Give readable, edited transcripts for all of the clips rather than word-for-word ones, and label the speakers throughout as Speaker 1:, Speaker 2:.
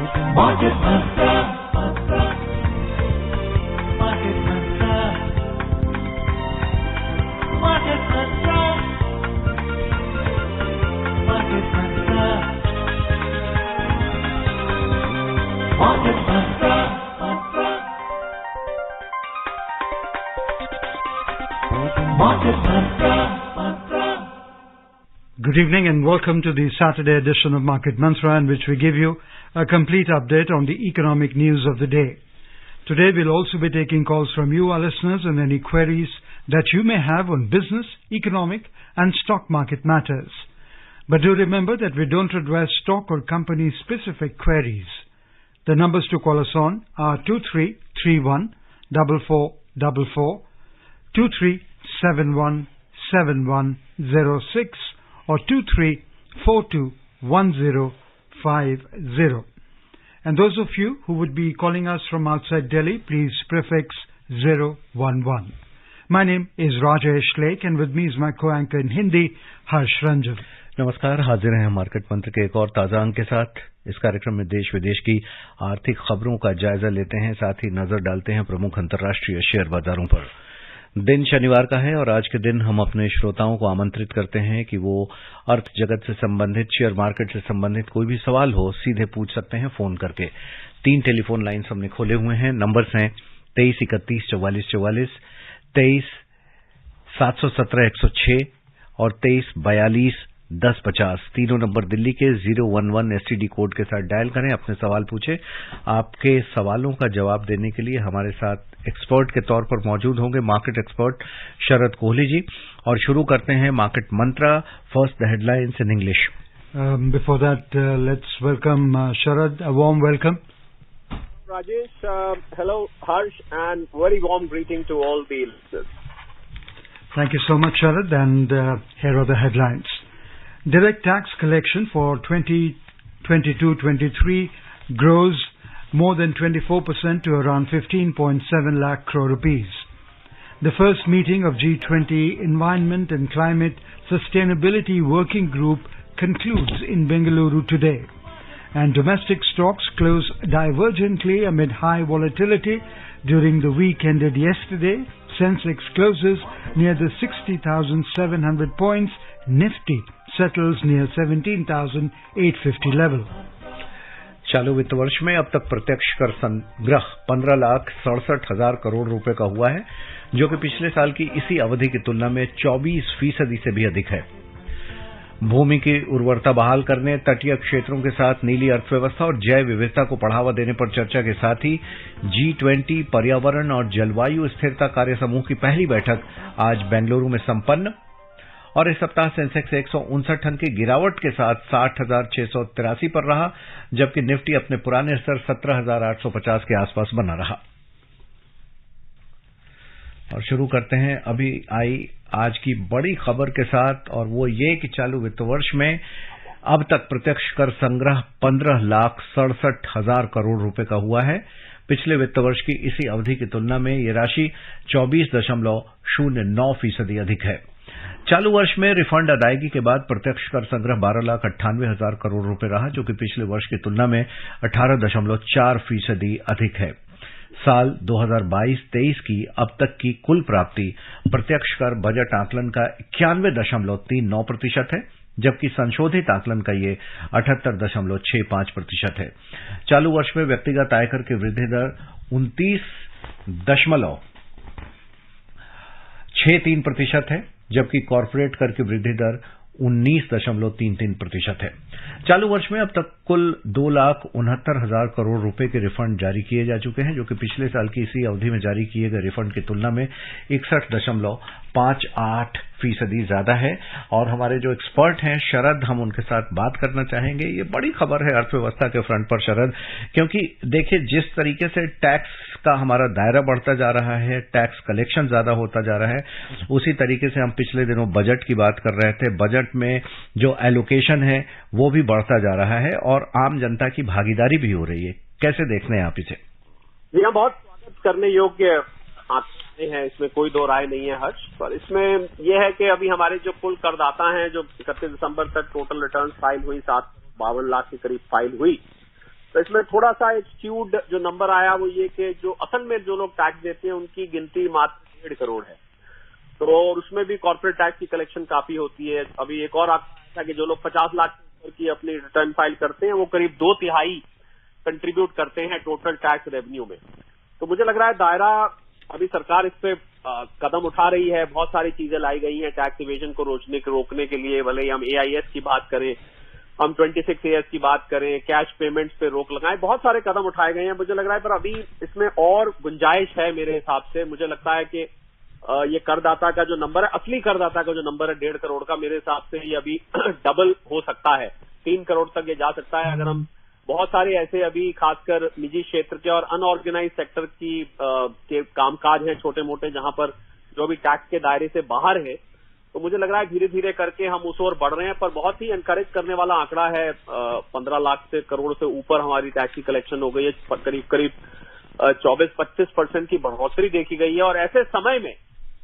Speaker 1: Market Mantra. Market Mantra. Market Mantra. Market Mantra. Market Mantra. Market Mantra.
Speaker 2: Good evening and welcome to the Saturday edition of Market Mantra, in which we give you a complete update on the economic news of the day. Today we'll also be taking calls from you, our listeners, and any queries that you may have on business, economic and stock market matters. But do remember that we don't address stock or company specific queries. The numbers to call us on are 2331 4444, 2371 7106 or 23421050. And those of you who would be calling us from outside Delhi, please prefix 011. My name is Rajesh Lake and with me is my co-anchor in Hindi, Harsh Ranjan.
Speaker 3: नमस्कार, हाजिर हैं market मंत्र के एक और ताजा अंक के साथ। इस कार्यक्रम में देश विदेश की आर्थिक खबरों का जायजा लेते हैं, साथ ही नजर डालते हैं प्रमुख अंतर्राष्ट्रीय शेयर बाजारों पर। दिन शनिवार का है और आज के दिन हम अपने श्रोताओं को आमंत्रित करते हैं कि वो अर्थ जगत से संबंधित, शेयर मार्केट से संबंधित कोई भी सवाल हो सीधे पूछ सकते हैं फोन करके। 3 टेलीफोन लाइन्स हमने खोले हुए हैं। नंबर्स हैं 23 31 44 44, 23 717 106 और 23 42 1050। तीनों नंबर दिल्ली के 011 एसटीडी कोड के साथ डायल करें, अपने सवाल पूछें। आपके सवालों का जवाब देने के लिए हमारे साथ एक्सपर्ट के तौर पर मौजूद होंगे मार्केट एक्सपर्ट शरद कोहली जी। और शुरू करते हैं market Mantra. First the headlines in English.
Speaker 2: Before that, let's welcome Sharad. A warm welcome.
Speaker 4: Rajesh, hello, Harsh, and very warm greeting to all the listeners.
Speaker 2: Thank you so much, Sharad. And here are the headlines. Direct tax collection for 2022-23 grows more than 24% to around 15.7 lakh crore rupees. The first meeting of G20 Environment and Climate Sustainability Working Group concludes in Bengaluru today. And domestic stocks close divergently amid high volatility during the week ended yesterday. Sensex closes near the 60,700 points. Nifty settles near 17,850 level.
Speaker 3: चालू वित्त वर्ष में अब तक प्रत्यक्ष कर संग्रह 15,67,000 करोड़ रुपए का हुआ है, जो कि पिछले साल की इसी अवधि की तुलना में 24% से भी अधिक है। भूमि की उर्वरता बहाल करने, तटीय क्षेत्रों के साथ नीली अर्थव्यवस्था और जैव विविधता को बढ़ावा देने पर चर्चा के साथ ही G20 पर्यावरण और जलवायु स्थिरता कार्य समूह की पहली बैठक आज बेंगलुरु में संपन्न। और इस सप्ताह सेंसेक्स 159 अंक की गिरावट के साथ 60,683 पर रहा, जबकि निफ्टी अपने पुराने स्तर 17,850 के आसपास बना रहा। और शुरू करते हैं अभी आई आज की बड़ी खबर के साथ, और वो ये कि चालू वित्त वर्ष में अब तक प्रत्यक्ष कर संग्रह 15,67,000 करोड़ रुपए का हुआ है। पिछले वित्त वर्ष की इसी अवधि की तुलना में ये राशि 24.09% अधिक है। चालू वर्ष में रिफंड अदायगी के बाद प्रत्यक्ष कर संग्रह 12,98,000 करोड़ रुपए रहा, जो कि पिछले वर्ष की तुलना में 18.4% अधिक है। साल 2022-23 की अब तक की कुल प्राप्ति प्रत्यक्ष कर बजट आकलन का 91.39% है, जबकि संशोधित आकलन का ये 78.65% है। चालू वर्ष में व्यक्तिगत आयकर की वृद्धि दर 29.63% है, जबकि कॉर्पोरेट कर की वृद्धि दर 19.33% है। चालू वर्ष में अब तक कुल 2,69,000 करोड़ रुपए के रिफंड जारी किए जा चुके हैं, जो कि पिछले साल की इसी अवधि में जारी किए गए रिफंड की तुलना में 61.58% ज्यादा है। और हमारे जो एक्सपर्ट हैं शरद, हम उनके साथ बात करना चाहेंगे। ये बड़ी खबर है अर्थव्यवस्था के फ्रंट पर शरद, क्योंकि देखिए जिस तरीके से टैक्स का हमारा दायरा बढ़ता जा रहा है, टैक्स कलेक्शन ज्यादा होता जा रहा है, उसी तरीके से हम पिछले दिनों बजट की बात कर रहे थे। बजट में जो एलोकेशन है वो भी बढ़ता जा रहा है और आम जनता की भागीदारी भी हो रही है। कैसे देखने हैं आप इसे?
Speaker 4: जी हाँ, बहुत स्वागत करने योग्य आंकड़े हैं, इसमें कोई दो राय नहीं है हर्ष। पर इसमें यह है कि अभी हमारे जो कुल करदाता हैं, जो 31 दिसंबर तक टोटल रिटर्न फाइल हुई 752 लाख के करीब फाइल हुई, तो इसमें थोड़ा सा एक स्क्यूड जो नंबर आया वो ये कि जो असल में जो लोग टैक्स देते हैं उनकी गिनती मात्र 1.5 करोड़ है। तो उसमें भी कॉर्पोरेट टैक्स की कलेक्शन काफी होती है। अभी एक और आता कि जो लोग 50 लाख की अपनी रिटर्न फाइल करते हैं वो करीब 2/3 कंट्रीब्यूट करते हैं टोटल टैक्स रेवेन्यू में। तो मुझे लग रहा है दायरा अभी सरकार इस पे कदम उठा रही है। बहुत सारी चीजें लाई गई हैं टैक्स इवेजन को रोकने के लिए, भले ही हम AIS की बात करें, हम 26AS की बात करें, कैश पेमेंट्स पे रोक लगाएं, बहुत सारे कदम उठाए गए हैं मुझे लग रहा है। पर अभी इसमें और गुंजाइश है मेरे हिसाब से। मुझे लगता है कि ये करदाता का जो नंबर है, असली करदाता का जो नंबर है 1.5 करोड़ का, मेरे हिसाब से ये अभी डबल हो सकता है, 3 करोड़ तक ये जा सकता है अगर हम बहुत सारे ऐसे अभी खासकर निजी क्षेत्र के और अनऑर्गेनाइज सेक्टर के कामकाज हैं छोटे मोटे जहां पर जो भी टैक्स के दायरे से बाहर है। तो मुझे लग रहा है धीरे धीरे करके हम उस ओर बढ़ रहे हैं। पर बहुत ही एनकरेज करने वाला आंकड़ा है, 15 लाख से करोड़ से ऊपर हमारी टैक्स की कलेक्शन हो गई है, करीब 24-25% की बढ़ोतरी देखी गई है। और ऐसे समय में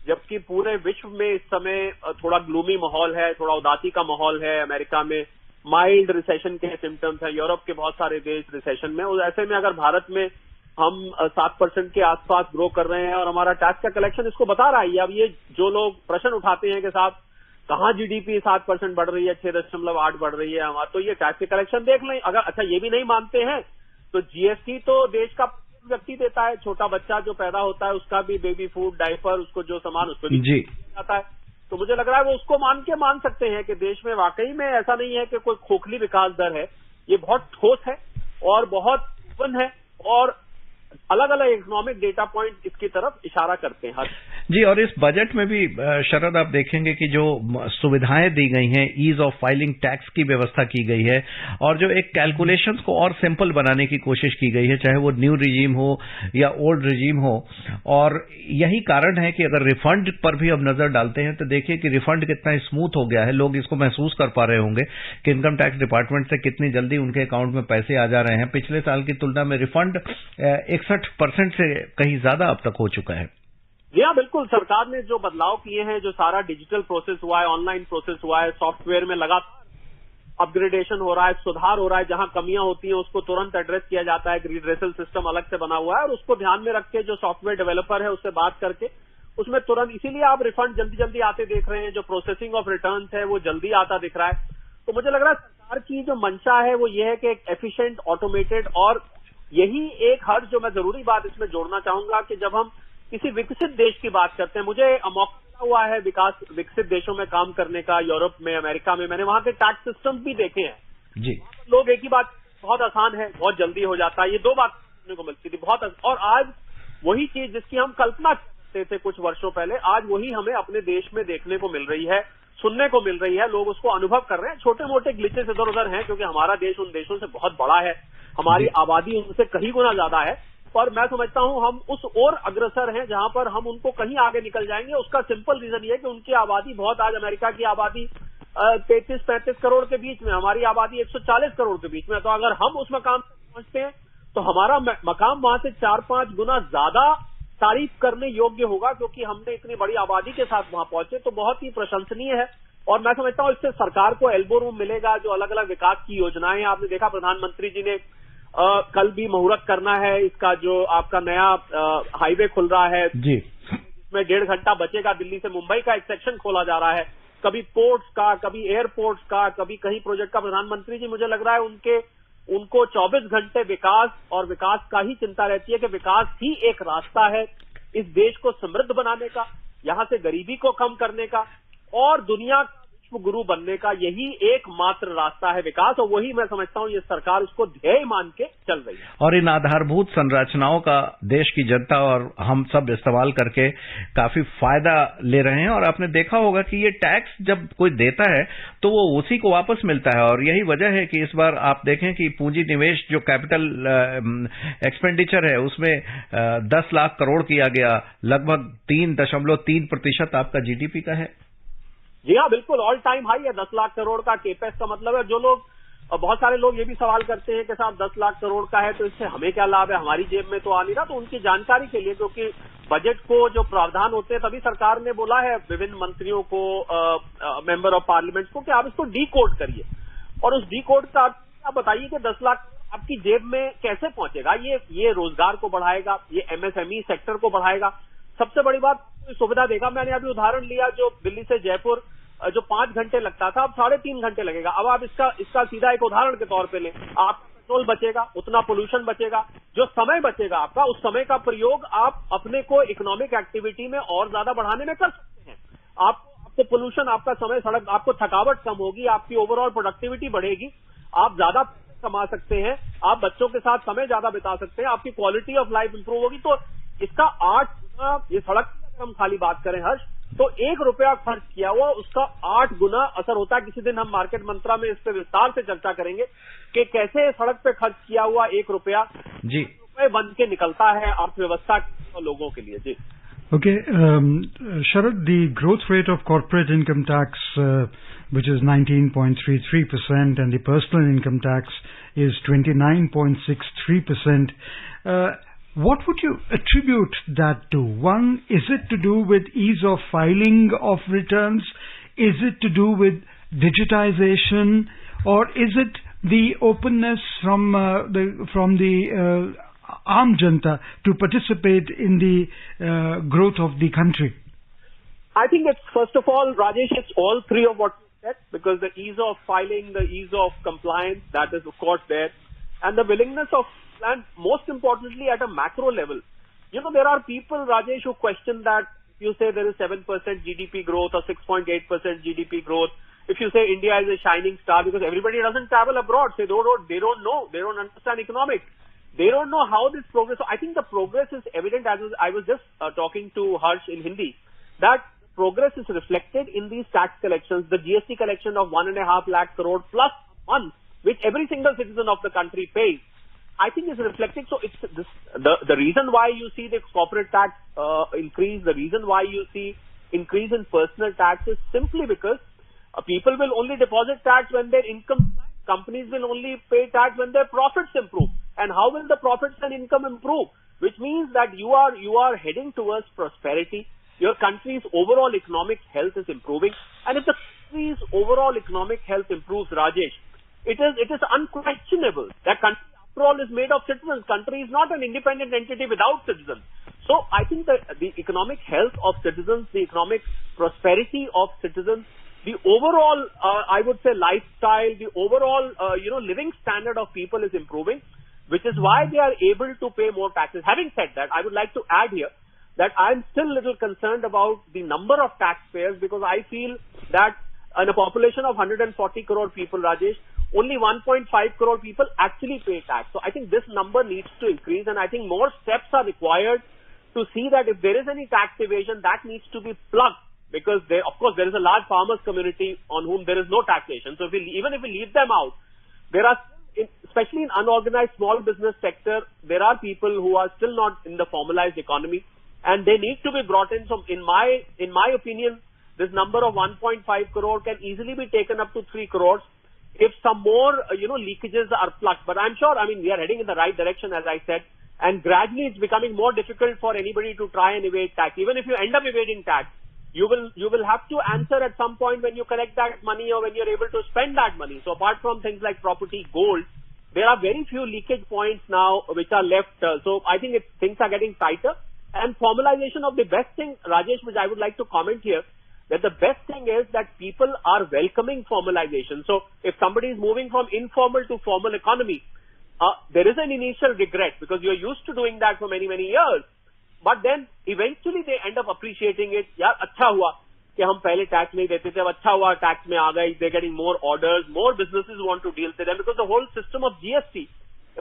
Speaker 4: जबकि पूरे विश्व में इस समय थोड़ा ग्लूमी माहौल है, थोड़ा उदासी का माहौल है, अमेरिका में माइल्ड रिसेशन के सिम्टम्स हैं, यूरोप के बहुत सारे देश रिसेशन में, और ऐसे में अगर भारत में हम 7% के आसपास ग्रो कर रहे हैं और हमारा टैक्स का कलेक्शन इसको बता रहा है। अब ये जो लोग प्रश्न उठाते हैं कि साहब कहाँ GDP 7% बढ़ रही है, 6.8 बढ़ रही है हमारा, तो ये टैक्स के कलेक्शन देख लें। अगर अच्छा ये भी नहीं मानते हैं तो GST तो देश का व्यक्ति देता है, छोटा बच्चा जो पैदा होता है उसका भी बेबी फूड, डायपर, उसको जो सामान उसको भी जाता है। तो मुझे लग रहा है वो उसको मान सकते हैं कि देश में वाकई में ऐसा नहीं है कि कोई खोखली विकास दर है, ये बहुत ठोस है और बहुत ओपन है और अलग अलग इकोनॉमिक डेटा पॉइंट इसकी तरफ इशारा करते हैं।
Speaker 3: जी, और इस बजट में भी शरद आप देखेंगे कि जो सुविधाएं दी गई हैं, ईज ऑफ फाइलिंग टैक्स की व्यवस्था की गई है और जो एक कैलकुलेशंस को और सिंपल बनाने की कोशिश की गई है, चाहे वो न्यू रिजीम हो या ओल्ड रिजीम हो। और यही कारण है कि अगर रिफंड पर भी अब नजर डालते हैं तो देखिए कि रिफंड कितना स्मूथ हो गया है, लोग इसको महसूस कर पा रहे होंगे कि इनकम टैक्स डिपार्टमेंट से कितनी जल्दी उनके अकाउंट में पैसे आ जा रहे हैं। पिछले साल की तुलना में रिफंड 61% से कहीं ज्यादा अब तक हो चुका है।
Speaker 4: जी हाँ, बिल्कुल। सरकार ने जो बदलाव किए हैं, जो सारा डिजिटल प्रोसेस हुआ है, ऑनलाइन प्रोसेस हुआ है, सॉफ्टवेयर में लगातार अपग्रेडेशन हो रहा है, सुधार हो रहा है, जहां कमियां होती हैं उसको तुरंत एड्रेस किया जाता है, रिड्रेसल सिस्टम अलग से बना हुआ है और उसको ध्यान में रख के जो सॉफ्टवेयर डेवलपर है उससे बात करके उसमें तुरंत, इसीलिए आप रिफंड जल्दी जल्दी आते देख रहे हैं, जो प्रोसेसिंग ऑफ रिटर्न्स है वो जल्दी आता दिख रहा है। तो मुझे लग रहा है सरकार की जो मंशा है वो ये है कि एक एफिशिएंट, ऑटोमेटेड, और यही एक हर जो मैं जरूरी बात इसमें जोड़ना चाहूंगा कि जब हम किसी विकसित देश की बात करते हैं, मुझे मौका हुआ है विकसित देशों में काम करने का, यूरोप में, अमेरिका में, मैंने वहां के टैक्स सिस्टम भी देखे हैं जी। लोग एक ही बात, बहुत आसान है, बहुत जल्दी हो जाता है, ये दो बात सुनने को मिलती थी बहुत। और आज वही चीज जिसकी हम कल्पना करते थे कुछ वर्षों पहले, आज वही हमें अपने देश में देखने को मिल रही है, सुनने को मिल रही है, लोग उसको अनुभव कर रहे हैं। छोटे मोटे ग्लिचेस इधर उधर हैं क्योंकि हमारा देश उन देशों से बहुत बड़ा है, हमारी आबादी उनसे कहीं गुना ज्यादा है, और मैं समझता हूं हम उस ओर अग्रसर हैं जहां पर हम उनको कहीं आगे निकल जाएंगे। उसका सिंपल रीजन ये है कि उनकी आबादी बहुत, आज अमेरिका की आबादी 33-35 करोड़ के बीच में, हमारी आबादी 140 करोड़ के बीच में। तो अगर हम उस मकाम तक पहुंचते हैं तो हमारा मकाम वहां से 4-5 गुना ज्यादा तारीफ करने योग्य होगा, क्योंकि हमने इतनी बड़ी आबादी के साथ वहां पहुंचे। तो बहुत ही प्रशंसनीय है और मैं समझता हूं इससे सरकार को एल्बो रूम मिलेगा। जो अलग अलग विकास की योजनाएं आपने देखा, प्रधानमंत्री जी ने कल भी मुहूर्त करना है इसका, जो आपका नया हाईवे खुल रहा है जी, इसमें 1.5 घंटा बचेगा, दिल्ली से मुंबई का एक सेक्शन खोला जा रहा है, कभी पोर्ट्स का, कभी एयरपोर्ट्स का, कभी कहीं प्रोजेक्ट का। प्रधानमंत्री जी मुझे लग रहा है उनको 24 घंटे विकास और विकास का ही चिंता रहती है कि विकास ही एक रास्ता है इस देश को समृद्ध बनाने का, यहां से गरीबी को कम करने का और दुनिया विश्व गुरु बनने का। यही एकमात्र रास्ता है विकास, और वही मैं समझता हूं ये सरकार उसको ध्येय मान के चल रही है।
Speaker 3: और इन आधारभूत संरचनाओं का देश की जनता और हम सब इस्तेमाल करके काफी फायदा ले रहे हैं। और आपने देखा होगा कि ये टैक्स जब कोई देता है तो वो उसी को वापस मिलता है, और यही वजह है कि इस बार आप देखें कि पूंजी निवेश जो कैपिटल एक्सपेंडिचर है उसमें 10 लाख करोड़ किया गया, लगभग 3.3% आपका GDP का है।
Speaker 4: जी हाँ, बिल्कुल ऑल टाइम हाई है 10 लाख करोड़ का केपेक्स का। मतलब है जो लोग, बहुत सारे लोग ये भी सवाल करते हैं कि साहब 10 लाख करोड़ का है तो इससे हमें क्या लाभ है, हमारी जेब में तो आ नहीं रहा। तो उनकी जानकारी के लिए, क्योंकि बजट को जो प्रावधान होते हैं तभी सरकार ने बोला है विभिन्न मंत्रियों को, मेंबर ऑफ पार्लियामेंट को, कि आप इसको डी कोड करिए। और उस डी कोड का आप बताइए कि 10 लाख आपकी जेब में कैसे पहुंचेगा? ये रोजगार को बढ़ाएगा, ये एमएसएमई सेक्टर को बढ़ाएगा। सबसे बड़ी बात, सुविधा देगा। मैंने अभी उदाहरण लिया, जो दिल्ली से जयपुर जो 5 घंटे लगता था, अब 3.5 घंटे लगेगा। अब आप इसका सीधा एक उदाहरण के तौर पे लें, आप पेट्रोल बचेगा, उतना पोल्यूशन बचेगा, जो समय बचेगा आपका, उस समय का प्रयोग आप अपने को इकोनॉमिक एक्टिविटी में और ज्यादा बढ़ाने में कर सकते हैं। आपको पोल्यूशन, आपका समय, सड़क, आपको थकावट कम होगी, आपकी ओवरऑल प्रोडक्टिविटी बढ़ेगी, आप ज्यादा कमा सकते हैं, आप बच्चों के साथ समय ज्यादा बिता सकते हैं, आपकी क्वालिटी ऑफ लाइफ इंप्रूव होगी। तो इसका 8 गुना, ये सड़क की हम खाली बात करें हर्ष, तो 1 रुपया खर्च किया हुआ उसका 8 गुना असर होता है। किसी दिन हम मार्केट मंत्रा में इस पर विस्तार से चर्चा करेंगे कि कैसे सड़क पे खर्च किया हुआ 1 रुपया जी रुपये बन के निकलता है अर्थव्यवस्था के लोगों के लिए। जी
Speaker 2: Okay, Sharad, the growth rate of corporate income tax, which is 19.33%, and the personal income tax is 29.63%. What would you attribute that to? One, is it to do with ease of filing of returns? Is it to do with digitization? Or is it the openness from the Aam Janta to participate in the growth of the country?
Speaker 4: I think it's, first of all, Rajesh, it's all three of what you said, because the ease of filing, the ease of compliance, that is of course there, and the willingness of, and most importantly at a macro level. You know, there are people, Rajesh, who question that you say there is 7% GDP growth or 6.8% GDP growth. If you say India is a shining star, because everybody doesn't travel abroad, so they don't know, they don't understand economics. They don't know how this progress. So I think the progress is evident. As I was just talking to Harsh in Hindi, that progress is reflected in these tax collections. The GST collection of 1.5 lakh crore plus month, which every single citizen of the country pays, I think is reflecting. So it's this, the reason why you see the corporate tax increase, the reason why you see increase in personal tax is simply because people will only deposit tax when their income, companies will only pay tax when their profits improve. And how will the profits and income improve? Which means that you are heading towards prosperity. Your country's overall economic health is improving. And if the country's overall economic health improves, Rajesh, it is unquestionable that country after all is made of citizens. Country is not an independent entity without citizens. So I think that the economic health of citizens, the economic prosperity of citizens, the overall, I would say, lifestyle, the overall, living standard of people is improving, which is why they are able to pay more taxes. Having said that, I would like to add here that I'm still a little concerned about the number of taxpayers, because I feel that in a population of 140 crore people, Rajesh, only 1.5 crore people actually pay tax. So I think this number needs to increase, and I think more steps are required to see that if there is any tax evasion, that needs to be plugged, because of course there is a large farmers community on whom there is no taxation. So even if we leave them out, there are, especially in unorganized small business sector, there are people who are still not in the formalized economy, and they need to be brought in. So in my opinion, this number of 1.5 crore can easily be taken up to 3 crores if some more leakages are plugged. But I'm sure, we are heading in the right direction, as I said, and gradually it's becoming more difficult for anybody to try and evade tax. Even if you end up evading tax, you will have to answer at some point when you collect that money or when you're able to spend that money. So apart from things like property, gold, there are very few leakage points now which are left. So I think things are getting tighter. And formalization of the best thing, Rajesh, which I would like to comment here, that the best thing is that people are welcoming formalization. So if somebody is moving from informal to formal economy, there is an initial regret because you're used to doing that for many, many years. But then eventually they end up appreciating it. यार अच्छा हुआ कि हम पहले tax नहीं देते थे, अब अच्छा हुआ टैक्स में आ गए. They're getting more orders, more businesses want to deal with them, because the whole system of GST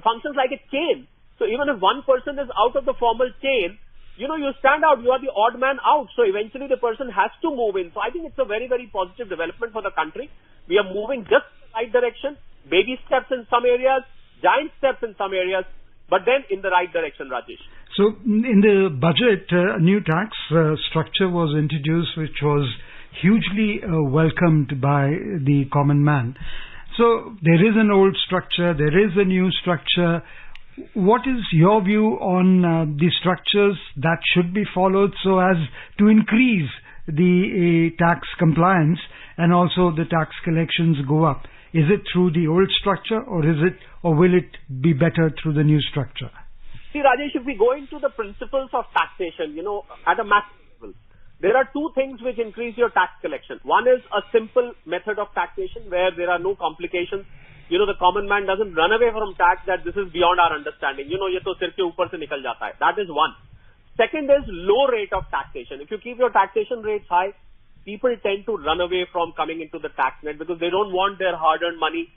Speaker 4: functions like a chain. So even if one person is out of the formal chain, you stand out, you are the odd man out. So eventually the person has to move in. So I think it's a very, very positive development for the country. We are moving just in the right direction. Baby steps in some areas, giant steps in some areas, but then in the right direction, Rajesh.
Speaker 2: So in the budget, a new tax structure was introduced, which was hugely welcomed by the common man. So there is an old structure, there is a new structure. What is your view on the structures that should be followed so as to increase the tax compliance and also the tax collections go up? Is it through the old structure, or will it be better through the new structure?
Speaker 4: See, Rajesh, if we go into the principles of taxation, at a macro level, there are two things which increase your tax collection. One is a simple method of taxation where there are no complications. The common man doesn't run away from tax, that this is beyond our understanding. Ye to sir ke upar se nikal jata hai. That is one. Second is low rate of taxation. If you keep your taxation rates high, people tend to run away from coming into the tax net because they don't want their hard-earned money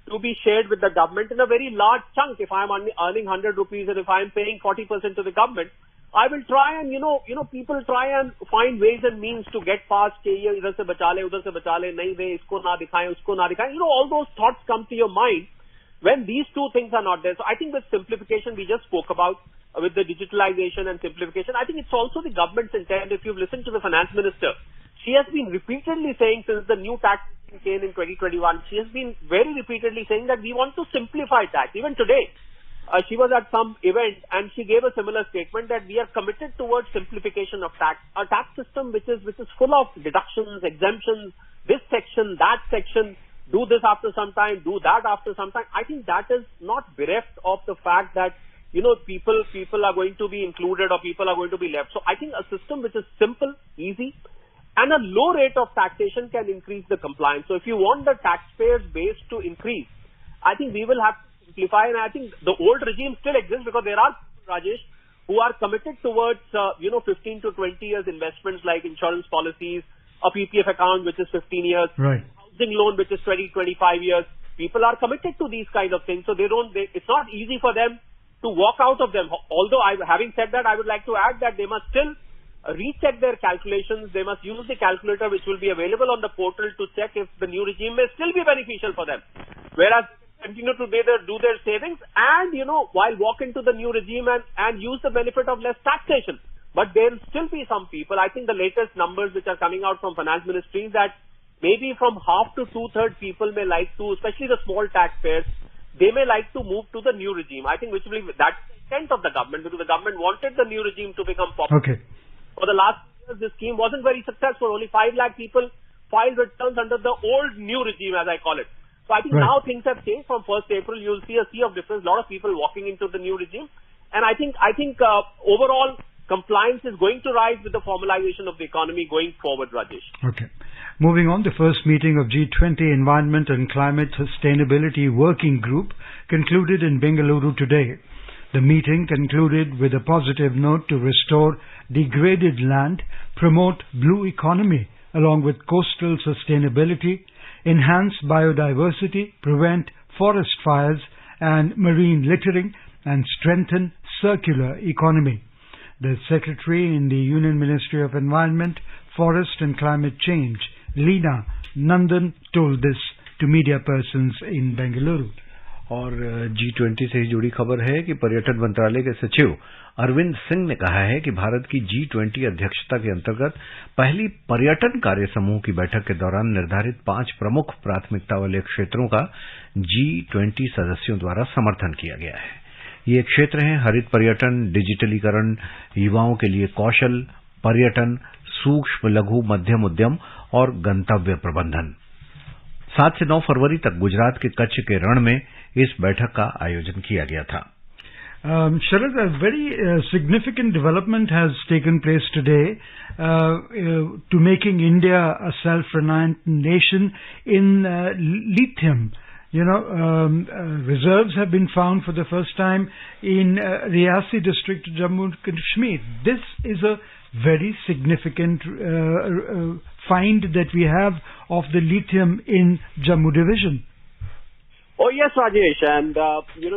Speaker 4: to be shared with the government in a very large chunk. If I'm earning 100 rupees and if I'm paying 40% to the government, I will try and, people try and find ways and means to get past, ye idhar se bacha le, udhar se bacha le, nahi de, isko na dikhaye, usko na dikhaye. All those thoughts come to your mind when these two things are not there. So I think with simplification we just spoke about, with the digitalization and simplification, I think it's also the government's intent. If you've listened to the finance minister, she has been repeatedly saying since the new tax came in 2021, she has been very repeatedly saying that we want to simplify tax. Even today, she was at some event and she gave a similar statement that we are committed towards simplification of tax. A tax system which is full of deductions, exemptions, this section, that section, do this after some time, do that after some time. I think that is not bereft of the fact that, people are going to be included or people are going to be left. So I think a system which is simple, easy, and a low rate of taxation can increase the compliance. So if you want the taxpayers base to increase, I think we will have to simplify, and I think the old regime still exists because there are, Rajesh, who are committed towards, 15 to 20 years investments like insurance policies, a PPF account which is 15 years,
Speaker 2: right,
Speaker 4: housing loan which is 20, 25 years. People are committed to these kind of things, so it's not easy for them to walk out of them. Although, having said that, I would like to add that they must still recheck their calculations. They must use the calculator which will be available on the portal to check if the new regime may still be beneficial for them. Whereas continue to do their savings and, while walk into the new regime and use the benefit of less taxation. But there will still be some people, I think the latest numbers which are coming out from finance ministry is that maybe from half to two-thirds people may like to, especially the small taxpayers, they may like to move to the new regime. I think which will be that's the intent of the government, because the government wanted the new regime to become popular.
Speaker 2: Okay.
Speaker 4: For the last years, this scheme wasn't very successful. Only 5 lakh people filed returns under the old new regime, as I call it. So I think now things have changed. From 1st April, you'll see a sea of difference. A lot of people walking into the new regime. And I think overall compliance is going to rise with the formalization of the economy going forward, Rajesh.
Speaker 2: Okay. Moving on, the first meeting of G20 Environment and Climate Sustainability Working Group concluded in Bengaluru today. The meeting concluded with a positive note to restore degraded land, promote blue economy along with coastal sustainability, enhance biodiversity, prevent forest fires and marine littering, and strengthen circular economy. The Secretary in the Union Ministry of Environment, Forest and Climate Change, Leena Nandan, told this to media persons in Bengaluru.
Speaker 3: और G20 से ही जुड़ी खबर है कि पर्यटन मंत्रालय के सचिव अरविंद सिंह ने कहा है कि भारत की G20 अध्यक्षता के अंतर्गत पहली पर्यटन कार्य समूह की बैठक के दौरान निर्धारित 5 प्रमुख प्राथमिकता वाले क्षेत्रों का G20 सदस्यों द्वारा समर्थन किया गया है। ये क्षेत्र हैं हरित पर्यटन, डिजिटलीकरण, युवाओं के लिए कौशल पर्यटन, सूक्ष्म लघु मध्यम उद्यम और गंतव्य प्रबंधन। 7 से 9 फरवरी तक गुजरात के कच्छ के रण में इस बैठक का आयोजन किया गया था।
Speaker 2: Sharad, a very significant development has taken place today to making India a self-reliant nation in lithium. Reserves have been found for the first time in Riyasi district, Jammu and Kashmir. This is a very significant find that we have of the lithium in Jammu division.
Speaker 4: Oh yes, Rajesh, and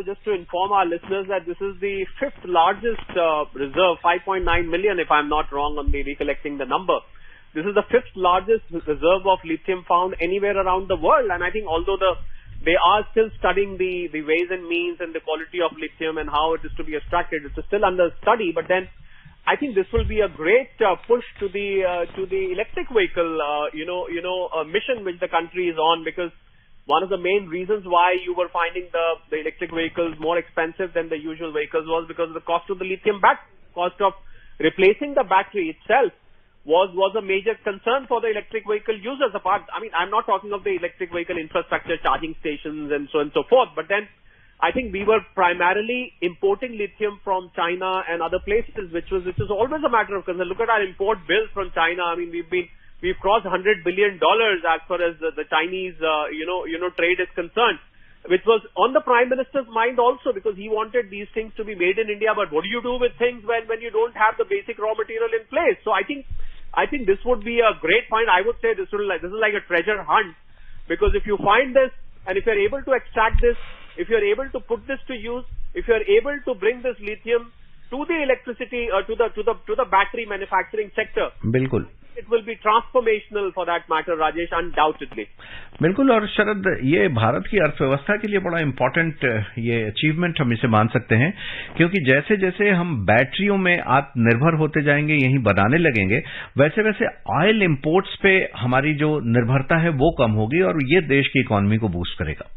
Speaker 4: just to inform our listeners that this is the 5th largest reserve, 5.9 million if I'm not wrong on the recollecting the number. This is the 5th largest reserve of lithium found anywhere around the world, and I think although they are still studying the ways and means and the quality of lithium and how it is to be extracted, it is still under study, but then I think this will be a great push to the electric vehicle mission which the country is on, because one of the main reasons why you were finding the electric vehicles more expensive than the usual vehicles was because of the cost of the lithium battery. Cost of replacing the battery itself was a major concern for the electric vehicle users. I'm not talking of the electric vehicle infrastructure, charging stations and so on and so forth, but then I think we were primarily importing lithium from China and other places, which was always a matter of concern. Look at our import bills from China. I mean, we've crossed $100 billion as far as the Chinese, trade is concerned, which was on the Prime Minister's mind also, because he wanted these things to be made in India. But what do you do with things when you don't have the basic raw material in place? So I think this would be a great point. I would say this is like a treasure hunt, because if you find this and if you're able to extract this, if you're able to put this to use, if you're able to bring this lithium to the electricity or to the battery manufacturing sector,
Speaker 3: बिल्कुल
Speaker 4: it will be transformational for that matter, Rajesh, undoubtedly.
Speaker 3: बिल्कुल। और शरद, ये भारत की अर्थव्यवस्था के लिए बड़ा important ये अचीवमेंट हम इसे मान सकते हैं, क्योंकि जैसे जैसे हम बैटरियों में आत्मनिर्भर होते जाएंगे, यहीं बनाने लगेंगे, वैसे वैसे ऑयल इंपोर्ट्स पे हमारी जो निर्भरता है वो कम होगी और ये देश की इकोनॉमी को बूस्ट करेगा।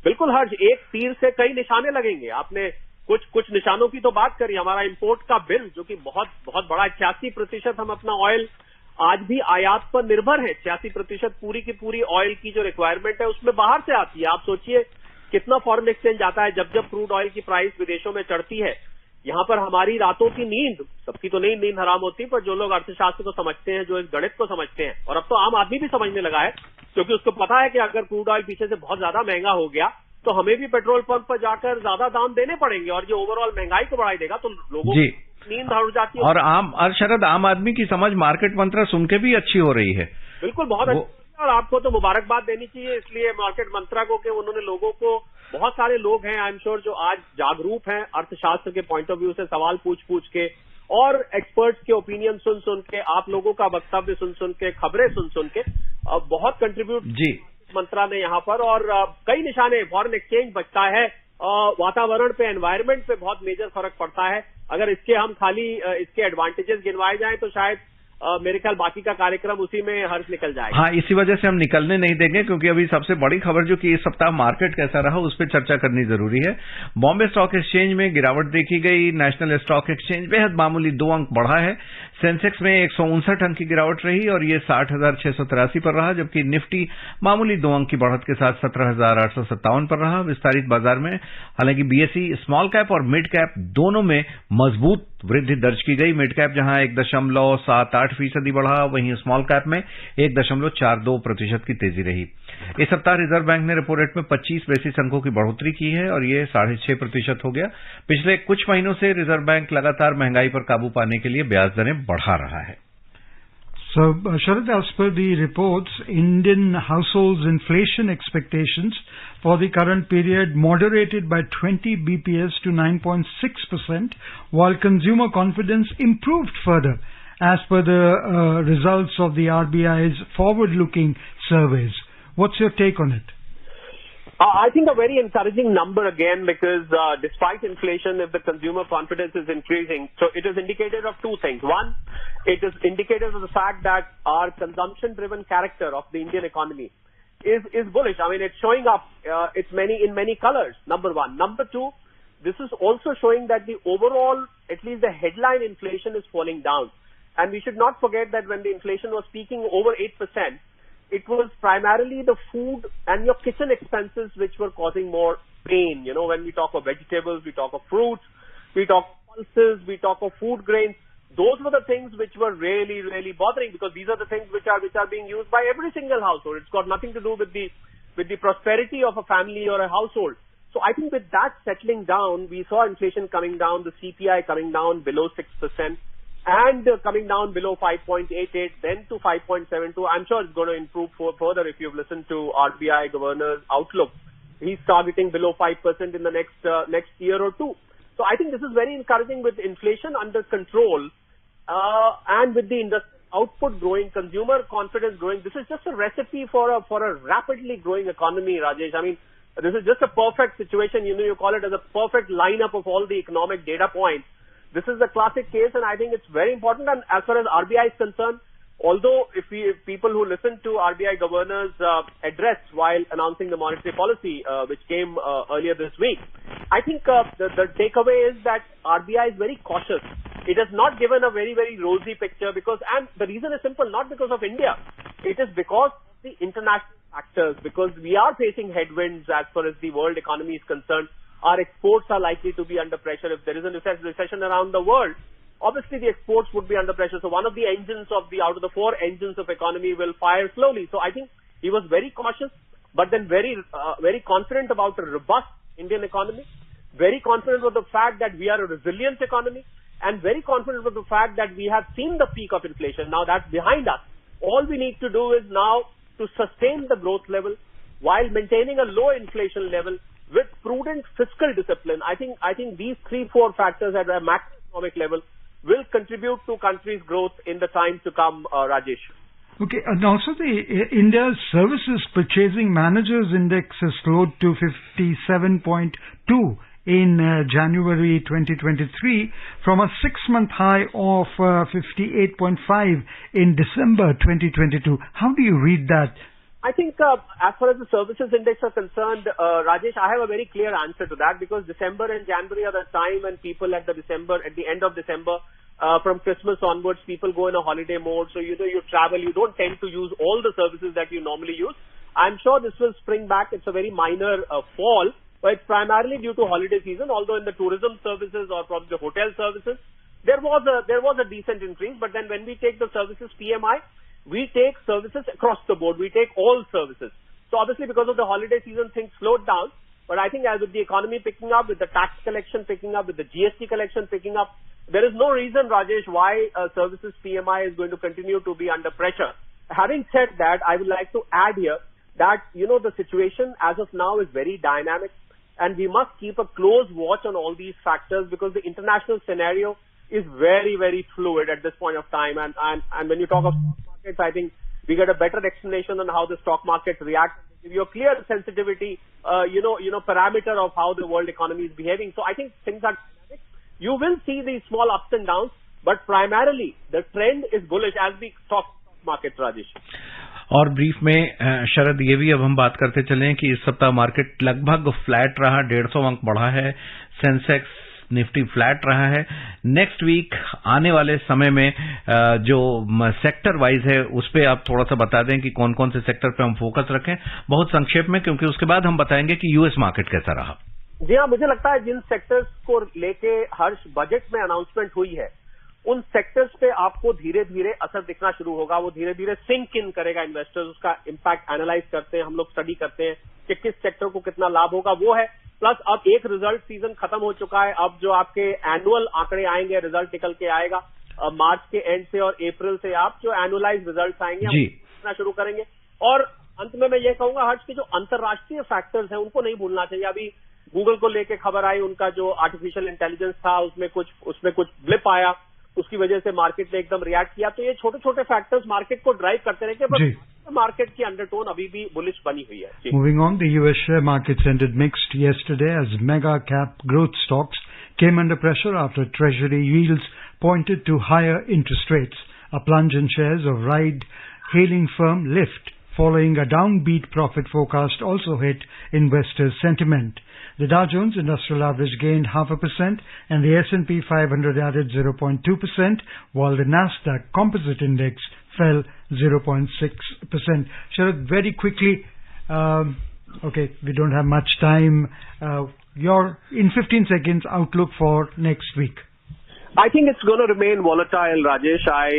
Speaker 4: बिल्कुल हर्ष, एक तीर से कई निशाने लगेंगे। आपने कुछ निशानों की तो बात करी। हमारा इंपोर्ट का बिल जो कि बहुत बहुत बड़ा 86% हम अपना ऑयल आज भी आयात पर निर्भर है। 86% पूरी की पूरी ऑयल की जो रिक्वायरमेंट है उसमें बाहर से आती है। आप सोचिए कितना फॉरेन एक्सचेंज आता है जब क्रूड ऑयल की प्राइस विदेशों में चढ़ती है। यहाँ पर हमारी रातों की नींद, सबकी तो नहीं नींद हराम होती, पर जो लोग अर्थशास्त्र को समझते हैं, जो इस गणित को समझते हैं, और अब तो आम आदमी भी समझने लगा है, क्योंकि उसको पता है कि अगर क्रूड ऑयल पीछे से बहुत ज्यादा महंगा हो गया तो हमें भी पेट्रोल पंप पर जाकर ज्यादा दाम देने पड़ेंगे, और जो ओवरऑल महंगाई को बढ़ाई देगा तो लोगों की नींद हड़ जाती है।
Speaker 3: और शरद, आम आदमी की समझ मार्केट मंत्रा सुन के भी अच्छी हो रही है।
Speaker 4: बिल्कुल, बहुत अच्छी, और आपको तो मुबारकबाद देनी चाहिए इसलिए मार्केट मंत्रा को कि उन्होंने लोगों को, बहुत सारे लोग हैं आई एम श्योर जो आज जागरूक हैं अर्थशास्त्र के पॉइंट ऑफ व्यू से, सवाल पूछ के और एक्सपर्ट्स के ओपिनियन सुन के, आप लोगों का वक्तव्य सुन के, खबरें सुन के बहुत कंट्रीब्यूट जी मंत्रा ने यहाँ पर। और कई निशाने, फॉरेन एक्सचेंज बचता है, वातावरण पे, एनवायरमेंट पे बहुत मेजर फर्क पड़ता है। अगर इसके हम खाली इसके एडवांटेजेस गिनवाए जाएं तो शायद मेरे ख्याल बाकी का कार्यक्रम उसी में हर्ष निकल जाएगा।
Speaker 3: हाँ, इसी वजह से हम निकलने नहीं देंगे, क्योंकि अभी सबसे बड़ी खबर जो कि इस सप्ताह मार्केट कैसा रहा उस पर चर्चा करनी जरूरी है। बॉम्बे स्टॉक एक्सचेंज में गिरावट देखी गई। नेशनल स्टॉक एक्सचेंज बेहद मामूली 2 अंक बढ़ा है। सेंसेक्स में 159 अंक की गिरावट रही और ये 60,683 पर रहा, जबकि निफ्टी मामूली 2 अंक की बढ़त के साथ 17,857 पर रहा। विस्तारित बाजार में हालांकि बीएसई स्मॉल कैप और मिड कैप दोनों में मजबूत वृद्धि दर्ज की गई। मिड कैप जहां 1.78% बढ़ा, वहीं स्मॉल कैप में 1.42% की तेजी रही। इस सप्ताह रिजर्व बैंक ने रेपो रेट में 25 बेसिस अंकों की बढ़ोतरी की है और ये 6.5% हो गया। पिछले कुछ महीनों से रिजर्व बैंक लगातार महंगाई पर काबू पाने के लिए ब्याज दरें बढ़ा रहा है।
Speaker 2: So, Sharad, as per the reports, Indian households' inflation expectations for the current period moderated by 20 BPS to 9.6%, while consumer confidence improved further, as per the results of the RBI's forward-looking surveys. What's your take on it?
Speaker 4: I think a very encouraging number again, because despite inflation, if the consumer confidence is increasing, so it is indicative of two things. One, it is indicative of the fact that our consumption-driven character of the Indian economy is bullish. I mean, it's showing up. It's in many colors. Number one. Number two, this is also showing that the overall, at least the headline inflation is falling down. And we should not forget that when the inflation was peaking over 8%, it was primarily the food and your kitchen expenses which were causing more pain. You know, when we talk of vegetables, we talk of fruits, we talk of pulses, we talk of food grains. Those were the things which were really, really bothering, because these are the things which are being used by every single household. It's got nothing to do with the prosperity of a family or a household. So I think with that settling down, we saw inflation coming down, the CPI coming down below 6%. And coming down below 5.88, then to 5.72. I'm sure it's going to improve further if you've listened to RBI Governor's outlook. He's targeting below 5% in the next year or two. So I think this is very encouraging, with inflation under control and with the industry output growing, consumer confidence growing. This is just a recipe for a rapidly growing economy, Rajesh. I mean, this is just a perfect situation. You know, you call it as a perfect lineup of all the economic data points. This is the classic case, and I think it's very important. And as far as RBI is concerned, although if people who listen to RBI Governor's address while announcing the monetary policy, which came earlier this week, I think the takeaway is that RBI is very cautious. it has not given a very, very rosy picture and the reason is simple, not because of India. It is because of the international factors, because we are facing headwinds as far as the world economy is concerned. Our exports are likely to be under pressure. If there is a recession around the world, obviously the exports would be under pressure. So one of the engines out of the four engines of economy will fire slowly. So I think he was very cautious, but then very confident about a robust Indian economy, very confident with the fact that we are a resilient economy, and very confident with the fact that we have seen the peak of inflation. Now that's behind us. All we need to do is now to sustain the growth level while maintaining a low inflation level with prudent fiscal discipline. I think these 3-4 factors at a macroeconomic level will contribute to country's growth in the time to come, Rajesh.
Speaker 2: Okay, and also India's services purchasing managers index has slowed to 57.2 in January 2023 from a 6-month high of 58.5 in December 2022. How do you read that?
Speaker 4: I think as far as the services index are concerned, Rajesh, I have a very clear answer to that, because December and January are the time when people at the end of December, from Christmas onwards, people go in a holiday mode. So, you travel, you don't tend to use all the services that you normally use. I'm sure this will spring back. It's a very minor fall, but it's primarily due to holiday season, although in the tourism services or probably the hotel services, there was a decent increase. But then when we take the services PMI, we take services across the board. We take all services. So obviously because of the holiday season, things slowed down. But I think as with the economy picking up, with the tax collection picking up, with the GST collection picking up, there is no reason, Rajesh, why services PMI is going to continue to be under pressure. Having said that, I would like to add here that, the situation as of now is very dynamic, and we must keep a close watch on all these factors, because the international scenario is very, very fluid at this point of time. And when you talk of stock markets, I think we get a better explanation on how the stock market reacts. Give you a clear sensitivity, parameter of how the world economy is behaving. So I think things are dynamic. You will see these small ups and downs, but primarily the trend is bullish as we talk market, Rajesh.
Speaker 3: और brief में शरद ये भी अब हम बात करते चलें कि इस सप्ताह मार्केट लगभग फ्लैट रहा, 150 अंक बढ़ा है, सेंसेक्स निफ्टी फ्लैट रहा है. नेक्स्ट वीक आने वाले समय में जो सेक्टर वाइज है उस पे आप थोड़ा सा बता दें कि कौन कौन से सेक्टर पे हम फोकस रखें, बहुत संक्षेप में, क्योंकि उसके बाद हम बताएंगे कि यूएस मार्केट कैसा रहा.
Speaker 4: जी हाँ, मुझे लगता है जिन सेक्टर्स को लेके हर्ष बजट में अनाउंसमेंट हुई है, उन सेक्टर्स पे आपको धीरे धीरे असर दिखना शुरू होगा. वो धीरे धीरे सिंक इन करेगा. इन्वेस्टर्स उसका इम्पैक्ट एनालाइज करते हैं, हम लोग स्टडी करते हैं कि किस सेक्टर को कितना लाभ होगा. वो है प्लस अब एक रिजल्ट सीजन खत्म हो चुका है. अब जो आपके एनुअल आंकड़े आएंगे, रिजल्ट निकल के आएगा मार्च के एंड से और अप्रैल से, आप जो एनुअलाइज रिजल्ट आएंगे हम शुरू करेंगे. और अंत में मैं ये कहूंगा हर्ष की जो अंतर्राष्ट्रीय फैक्टर्स हैं उनको नहीं भूलना चाहिए. अभी गूगल को लेके खबर आई, उनका जो आर्टिफिशियल इंटेलिजेंस था उसमें कुछ ब्लिप आया, उसकी वजह से मार्केट ने एकदम रिएक्ट किया. तो ये छोटे छोटे फैक्टर्स मार्केट को ड्राइव करते रहेंगे, बट मार्केट की अंडरटोन अभी भी बुलिश बनी हुई है.
Speaker 2: Moving on, the US share markets ended mixed yesterday as mega cap growth stocks came under pressure after treasury yields pointed to higher interest rates. A plunge in shares of ride-hailing firm Lyft following a downbeat profit forecast also hit investors' sentiment. The Dow Jones Industrial Average gained 0.5% and the S&P 500 added 0.2%, while the Nasdaq Composite Index fell 0.6%. Sharad, very quickly, okay, we don't have much time. Your, in 15 seconds, outlook for next week.
Speaker 4: I think it's going to remain volatile, Rajesh. I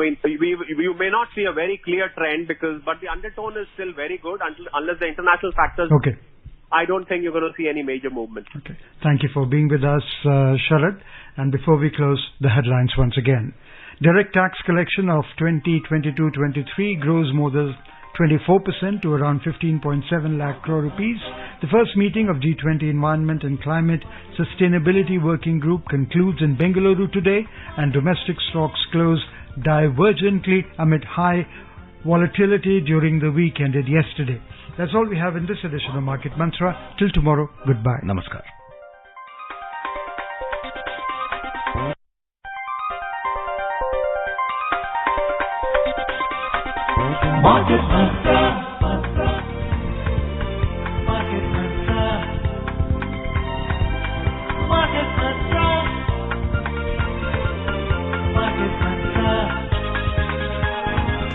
Speaker 4: mean, you may not see a very clear trend but the undertone is still very good unless the international factors.
Speaker 2: Okay.
Speaker 4: I don't think you're going to see any major movement.
Speaker 2: Okay. Thank you for being with us, Sharad. And before we close, the headlines once again. Direct tax collection of 2022-23 grows more than 24% to around 15.7 lakh crore rupees. The first meeting of G20 Environment and Climate Sustainability Working Group concludes in Bengaluru today, and domestic stocks close divergently amid high volatility during the week ended yesterday. That's all we have in this edition of Market Mantra. Till tomorrow, goodbye.
Speaker 3: Namaskar.
Speaker 1: Market Mantra.